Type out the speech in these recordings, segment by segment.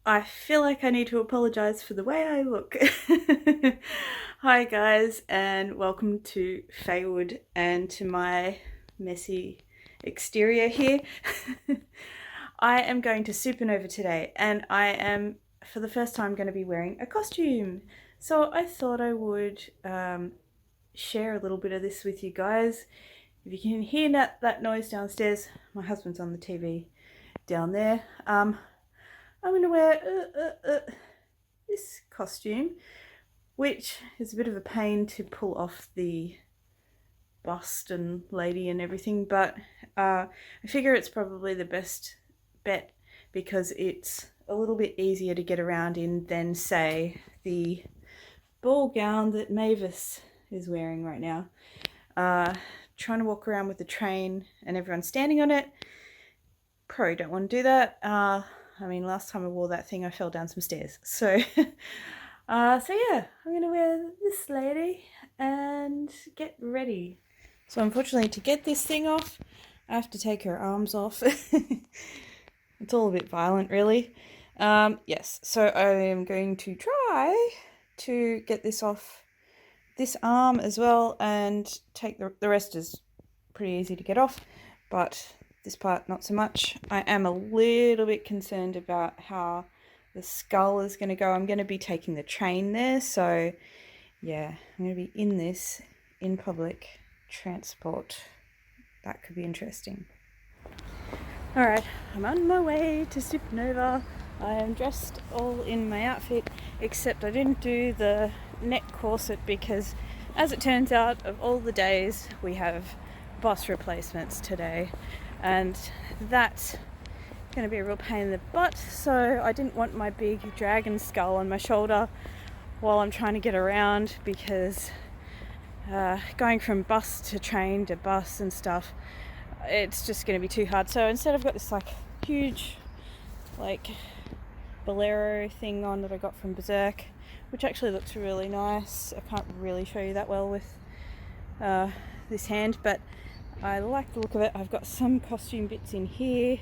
I feel like I need to apologize for the way I look. Hi guys, and welcome to Faewood and to my messy exterior here. I am going to Supernova today, and I am for the first time going to be wearing a costume. So I thought I would share a little bit of this with you guys. If you can hear that noise downstairs, my husband's on the TV down there. I'm going to wear this costume, which is a bit of a pain to pull off the bust and lady and everything, but I figure it's probably the best bet because it's a little bit easier to get around in than, say, the ball gown that Mavis is wearing right now. Trying to walk around with the train and everyone standing on it, probably don't want to do that. I mean, last time I wore that thing, I fell down some stairs. So, yeah, I'm going to wear this lady and get ready. So unfortunately, to get this thing off, I have to take her arms off. It's all a bit violent, really. Yes, so I am going to try to get this off this arm as well and take the rest is pretty easy to get off, but this part not so much. I am a little bit concerned about how the skull is going to go. I'm going to be taking the train there, so yeah, I'm going to be in this in public transport. That could be interesting. Alright, I'm on my way to Supernova. I am dressed all in my outfit, except I didn't do the neck corset because, as it turns out, of all the days, we have bus replacements today. And that's going to be a real pain in the butt, so I didn't want my big dragon skull on my shoulder while I'm trying to get around, because going from bus to train to bus and stuff, it's just going to be too hard. So instead I've got this like huge like bolero thing on that I got from Berserk, which actually looks really nice. I can't really show you that well with this hand, but I like the look of it. I've got some costume bits in here,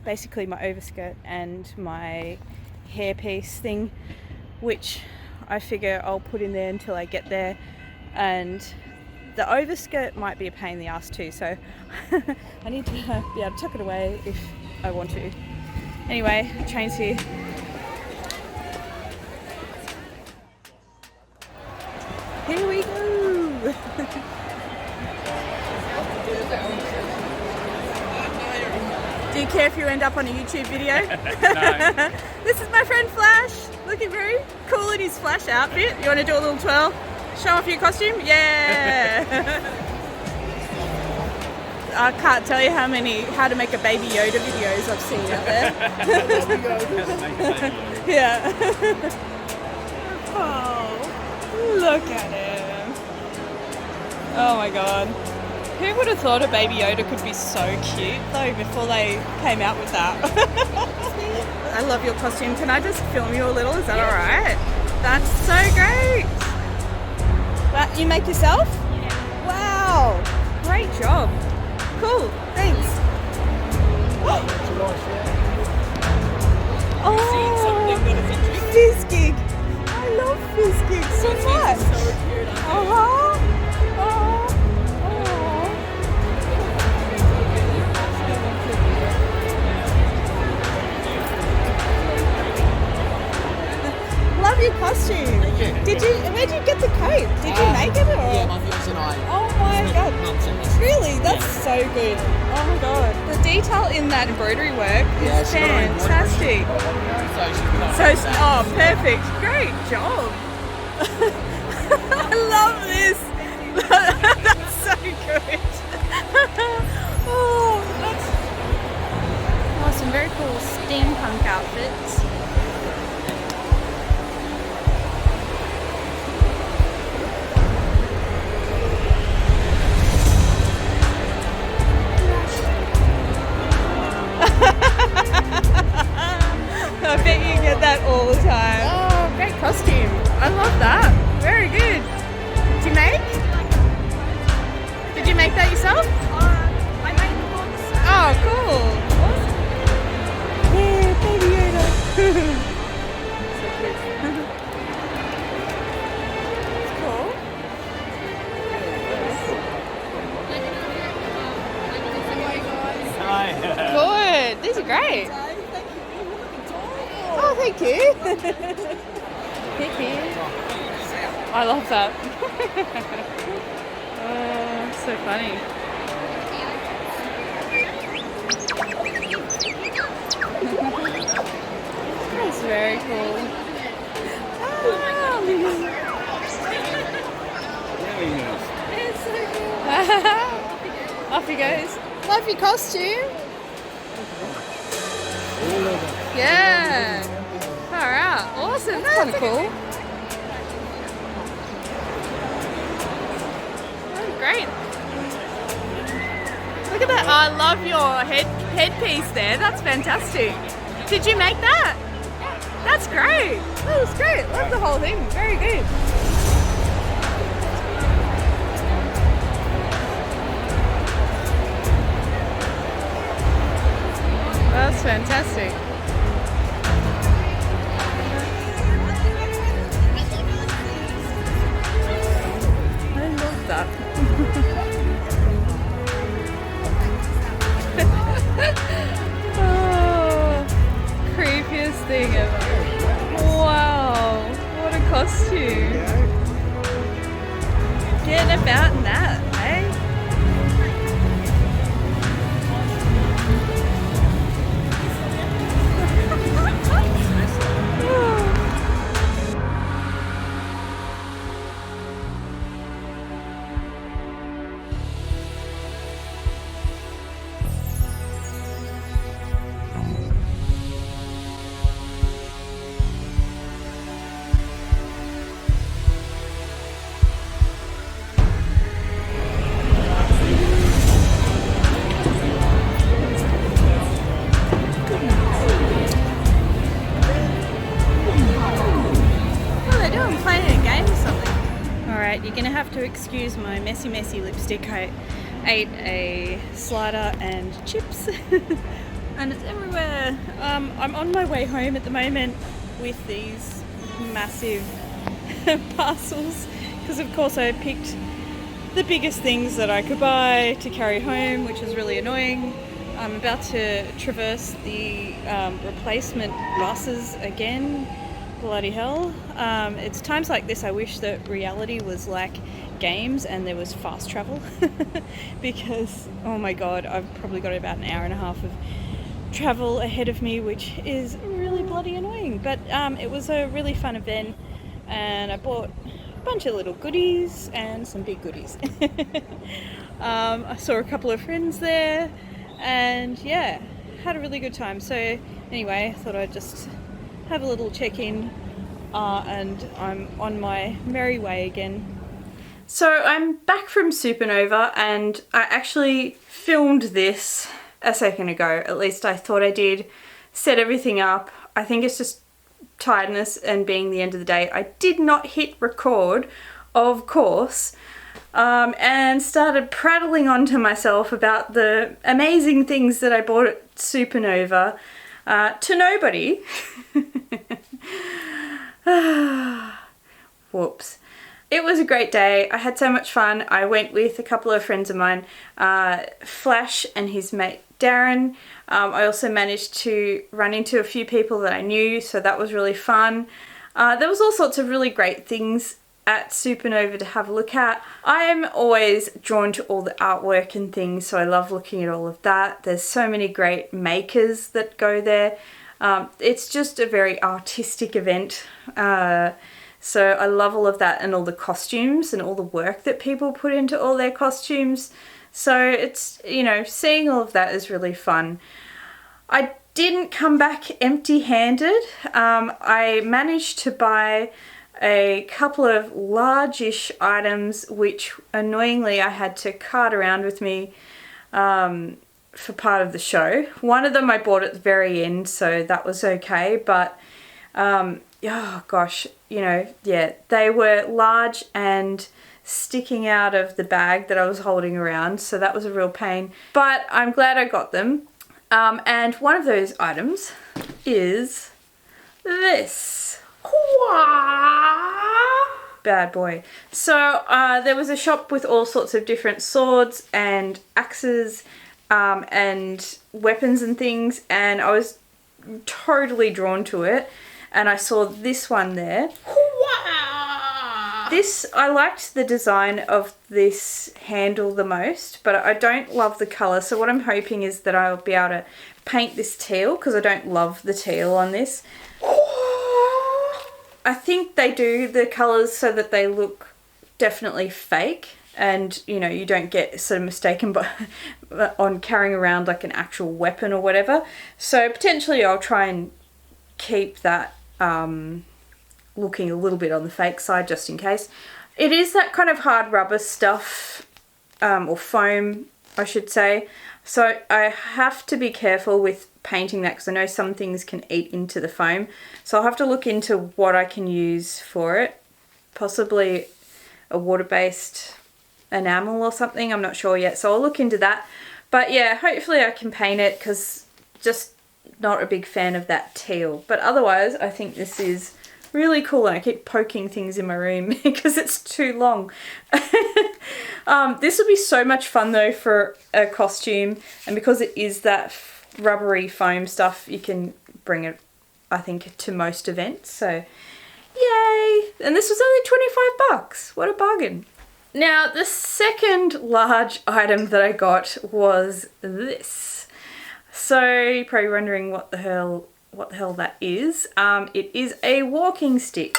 basically my overskirt and my hairpiece thing, which I figure I'll put in there until I get there. And the overskirt might be a pain in the ass too, so I need to be able to tuck it away if I want to. Anyway, the train's here. Here we go! Do you care if you end up on a YouTube video? No. This is my friend Flash, looking very cool in his Flash outfit. You want to do a little twirl? Show off your costume? Yeah! I can't tell you how to make a Baby Yoda videos I've seen out there. Yeah. Oh, look at him. Oh my god. Who would have thought a Baby Yoda could be so cute though before they came out with that? I love your costume. Can I just film you a little? Is that alright? That's so great. That you make yourself? Yeah. Wow. Great job. Cool. Thanks. Oh, Fizz Gig. I love Fizz Gig so much. So cute. Oh. Love your costume. Thank you. Where'd you get the coat? Did you make it or? Yeah, my fiance and I. Oh my god. Really? That's Yeah. so good. Oh my god. The detail in that embroidery work is fantastic. Oh, perfect. Great job. I love this. That's so good. Some very cool steampunk outfits. I bet you get that all the time. Oh, great costume. I love that. Very good. are great. Thank you. Oh, thank you. Thank you. I love that. Oh, so funny. That's very cool. It's so cool. Off he goes. Love your costume. Yeah. Far out. Awesome. That's kind of cool. Oh, great. Look at that. Oh, I love your headpiece there. That's fantastic. Did you make that? That's great. That was great. Love the whole thing. Very good. That's fantastic. I love that. Oh, creepiest thing ever. Wow, what a costume. Getting about in that, eh? You're gonna have to excuse my messy lipstick. I ate a slider and chips and it's everywhere. I'm on my way home at the moment with these massive parcels because of course I picked the biggest things that I could buy to carry home, which is really annoying. I'm about to traverse the replacement buses again. Bloody hell. It's times like this I wish that reality was like games and there was fast travel because oh my god, I've probably got about an hour and a half of travel ahead of me, which is really bloody annoying, but it was a really fun event and I bought a bunch of little goodies and some big goodies. I saw a couple of friends there and yeah, had a really good time. So anyway, I thought I'd just have a little check-in and I'm on my merry way again. So I'm back from Supernova and I actually filmed this a second ago, at least I thought I did, set everything up. I think it's just tiredness and being the end of the day. I did not hit record, of course, and started prattling on to myself about the amazing things that I bought at Supernova to nobody. Whoops. It was a great day. I had so much fun. I went with a couple of friends of mine, Flash and his mate Darren. I also managed to run into a few people that I knew, so that was really fun. There was all sorts of really great things at Supernova to have a look at. I am always drawn to all the artwork and things, so I love looking at all of that. There's so many great makers that go there. It's just a very artistic event. So I love all of that and all the costumes and all the work that people put into all their costumes. So it's, you know, seeing all of that is really fun. I didn't come back empty-handed. I managed to buy a couple of large-ish items which annoyingly I had to cart around with me for part of the show. One of them I bought at the very end, so that was okay, but oh gosh, you know, yeah, they were large and sticking out of the bag that I was holding around, so that was a real pain, but I'm glad I got them. And one of those items is this bad boy. So there was a shop with all sorts of different swords and axes and weapons and things, and I was totally drawn to it, and I saw this one there. This, I liked the design of this handle the most, but I don't love the colour, so what I'm hoping is that I'll be able to paint this teal, because I don't love the teal on this. I think they do the colours so that they look definitely fake, and you know, you don't get sort of mistaken on carrying around like an actual weapon or whatever. So potentially I'll try and keep that looking a little bit on the fake side just in case. It is that kind of hard rubber stuff, or foam I should say, so I have to be careful with painting that because I know some things can eat into the foam, so I'll have to look into what I can use for it, possibly a water-based enamel or something, I'm not sure yet, so I'll look into that. But yeah, hopefully I can paint it, because just not a big fan of that teal, but otherwise I think this is really cool, and I keep poking things in my room because it's too long. This would be so much fun though for a costume, and because it is that rubbery foam stuff, you can bring it, I think, to most events, so yay! And this was only 25 bucks, what a bargain. Now the second large item that I got was this. So you're probably wondering what the hell that is. It is a walking stick.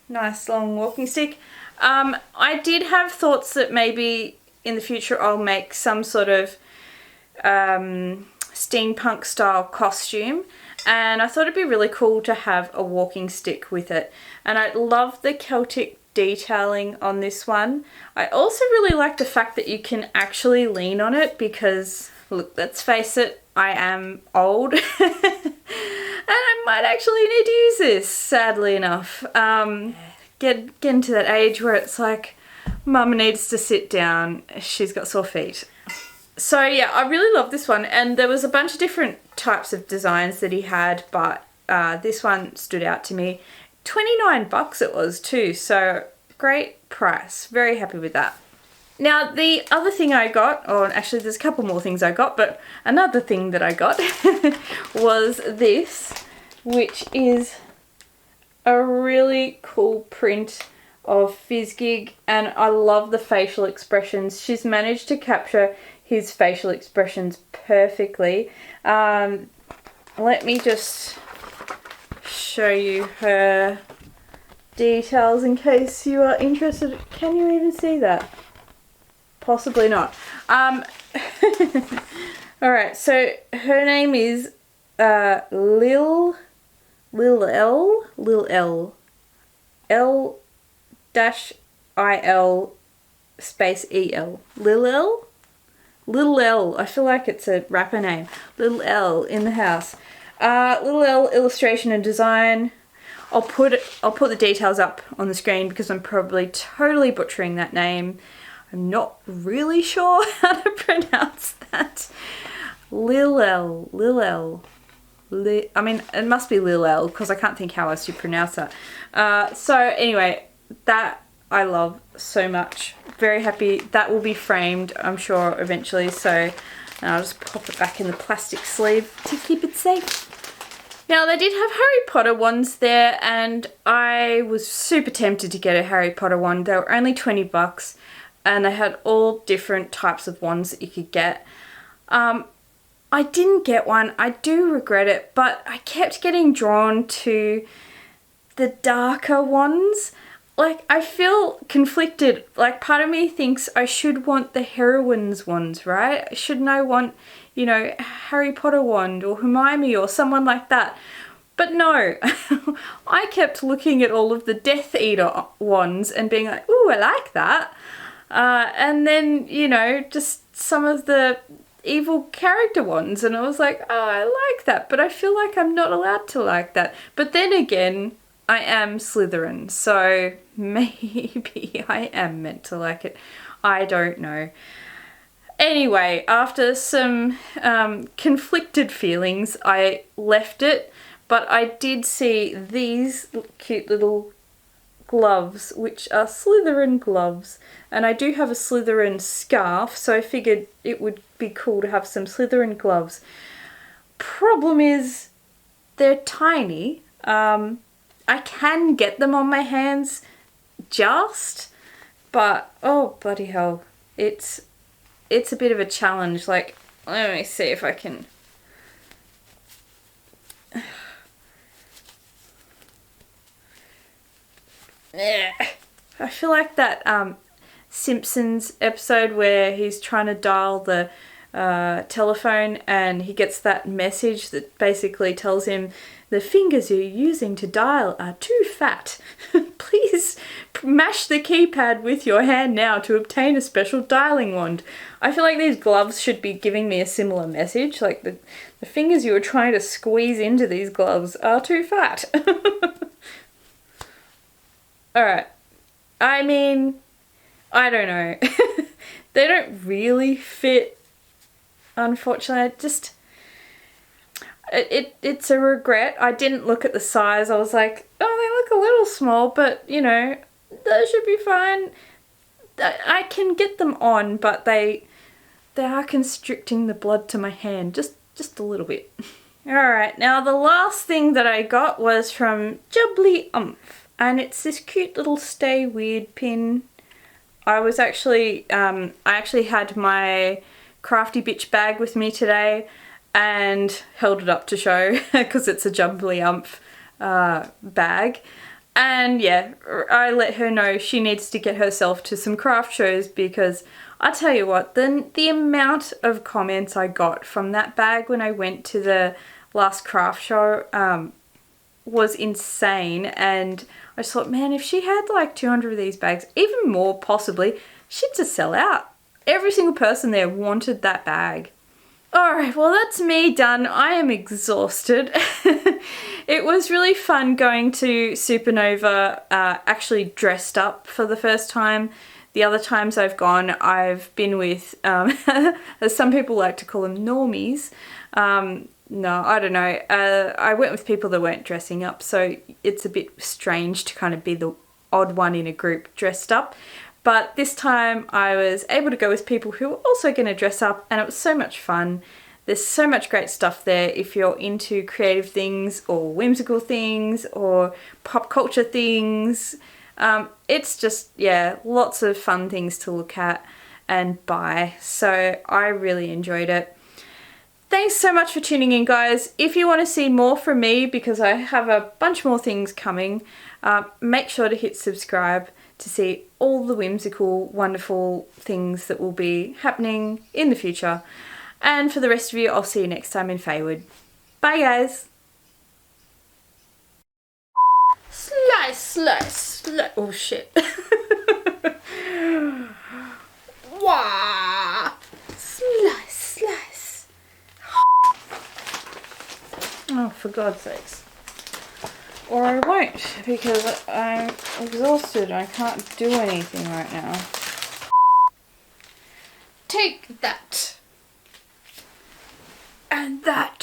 Nice long walking stick. I did have thoughts that maybe in the future I'll make some sort of steampunk style costume, and I thought it'd be really cool to have a walking stick with it. And I love the Celtic detailing on this one. I also really like the fact that you can actually lean on it, because look, let's face it, I am old and I might actually need to use this, sadly enough. Getting to that age where it's like, Mum needs to sit down, she's got sore feet. So yeah, I really love this one, and there was a bunch of different types of designs that he had, but this one stood out to me. 29 bucks it was too, so great price, very happy with that. Now the other thing I got, or actually there's a couple more things I got, but another thing that I got was this, which is a really cool print of Fizzgig, and I love the facial expressions. She's managed to capture his facial expressions perfectly. Let me just show you her details in case you are interested. Can you even see that? Possibly not. Alright, so her name is Lil L dash IL space EL. Little L. I feel like it's a rapper name. Little L in the house. Little L illustration and design. I'll put the details up on the screen because I'm probably totally butchering that name. I'm not really sure how to pronounce that. Lil L. I mean, it must be Lil L because I can't think how else you pronounce that. So anyway, that I love so much. Very happy. That will be framed, I'm sure, eventually. So I'll just pop it back in the plastic sleeve to keep it safe. Now they did have Harry Potter wands there, and I was super tempted to get a Harry Potter wand. They were only 20 bucks. And they had all different types of wands that you could get. I didn't get one. I do regret it, but I kept getting drawn to the darker wands. Like, I feel conflicted. Like, part of me thinks I should want the heroine's wands, right? Shouldn't I want, you know, Harry Potter wand or Hermione or someone like that? But no, I kept looking at all of the Death Eater wands and being like, ooh, I like that. And then, you know, just some of the evil character ones, and I was like, oh, I like that, but I feel like I'm not allowed to like that. But then again, I am Slytherin, so maybe I am meant to like it. I don't know. Anyway, after some conflicted feelings, I left it, but I did see these cute little gloves, which are Slytherin gloves. And I do have a Slytherin scarf, so I figured it would be cool to have some Slytherin gloves. Problem is, they're tiny. I can get them on my hands just, but oh bloody hell, it's a bit of a challenge. Like, let me see if I can. I feel like that Simpsons episode where he's trying to dial the telephone and he gets that message that basically tells him the fingers you're using to dial are too fat. Please mash the keypad with your hand now to obtain a special dialing wand. I feel like these gloves should be giving me a similar message, like the fingers you were trying to squeeze into these gloves are too fat. Alright, I mean, I don't know. They don't really fit, unfortunately. It's a regret. I didn't look at the size. I was like, oh, they look a little small, but, you know, they should be fine. I can get them on, but they are constricting the blood to my hand just a little bit. Alright, now the last thing that I got was from Jubbly Umph, and it's this cute little Stay Weird pin. I actually had my Crafty Bitch bag with me today and held it up to show because it's a Jubbly Umph bag. And yeah, I let her know she needs to get herself to some craft shows, because I tell you what, the amount of comments I got from that bag when I went to the last craft show was insane. And I just thought, man, if she had like 200 of these bags, even more possibly, she'd just sell out. Every single person there wanted that bag. Alright, well that's me done. I am exhausted. It was really fun going to Supernova actually dressed up for the first time. The other times I've gone, I've been with, as some people like to call them, normies. No, I don't know. I went with people that weren't dressing up, so it's a bit strange to kind of be the odd one in a group dressed up. But this time I was able to go with people who were also going to dress up, and it was so much fun. There's so much great stuff there if you're into creative things or whimsical things or pop culture things. It's just, yeah, lots of fun things to look at and buy. So I really enjoyed it. Thanks so much for tuning in, guys. If you want to see more from me, because I have a bunch more things coming, make sure to hit subscribe to see all the whimsical, wonderful things that will be happening in the future. And for the rest of you, I'll see you next time in Faewood. Bye, guys. Slice, slice, slice. Oh, shit. Wah. Slice, slice. Oh, for God's sakes. Or I won't, because I'm exhausted and I can't do anything right now. Take that. And that.